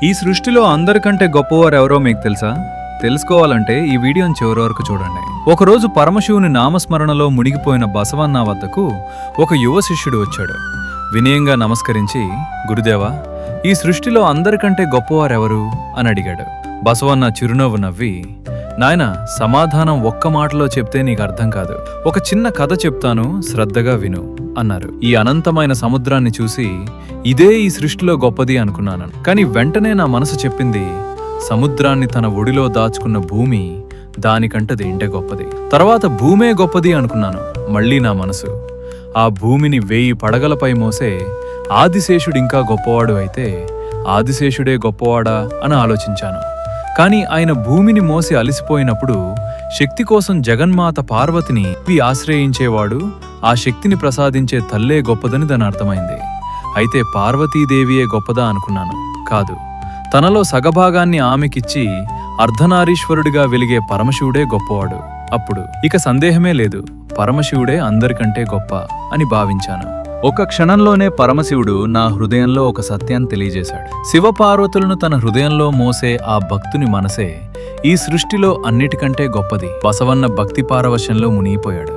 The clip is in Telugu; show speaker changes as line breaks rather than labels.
ఈ సృష్టిలో అందరికంటే గొప్పవారు ఎవరో మీకు తెలుసా? తెలుసుకోవాలంటే ఈ వీడియోని చివరి వరకు చూడండి. ఒకరోజు పరమశివుని నామస్మరణలో మునిగిపోయిన బసవన్న వద్దకు ఒక యువ శిష్యుడు వచ్చాడు. వినయంగా నమస్కరించి, గురుదేవా, ఈ సృష్టిలో అందరికంటే గొప్పవారెవరు అని అడిగాడు. బసవన్న చిరునవ్వు నవ్వి, నాయనా, సమాధానం ఒక్క మాటలో చెప్తే నీకు అర్థం కాదు. ఒక చిన్న కథ చెప్తాను, శ్రద్ధగా విను అన్నారు. ఈ అనంతమైన సముద్రాన్ని చూసి ఇదే ఈ సృష్టిలో గొప్పది అనుకున్నాను. కాని వెంటనే నా మనసు చెప్పింది, సముద్రాన్ని తన ఒడిలో దాచుకున్న భూమి దానికంటది ఇంటే గొప్పది. తర్వాత భూమే గొప్పది అనుకున్నాను. మళ్ళీ నా మనసు ఆ భూమిని 1000 పడగలపై మోసే ఆదిశేషుడింకా గొప్పవాడు అయితే ఆదిశేషుడే గొప్పవాడా అని ఆలోచించాను. కాని ఆయన భూమిని మోసి అలసిపోయినప్పుడు శక్తి కోసం జగన్మాత పార్వతిని ఆశ్రయించేవాడు, ఆ శక్తిని ప్రసాదించే తల్లే గొప్పదని దాని అర్థమైంది. అయితే పార్వతీదేవియే గొప్పదా అనుకున్నాను. కాదు, తనలో సగభాగాన్ని ఆమెకిచ్చి అర్ధనారీశ్వరుడిగా వెలిగే పరమశివుడే గొప్పవాడు. అప్పుడు ఇక సందేహమే లేదు, పరమశివుడే అందరికంటే గొప్ప అని భావించాను. ఒక క్షణంలోనే పరమశివుడు నా హృదయంలో ఒక సత్యాన్ని తెలియజేశాడు. శివపార్వతులను తన హృదయంలో మోసే ఆ భక్తుని మనసే ఈ సృష్టిలో అన్నిటికంటే గొప్పది. బసవన్న భక్తి పారవశ్యంలో మునిగిపోయాడు.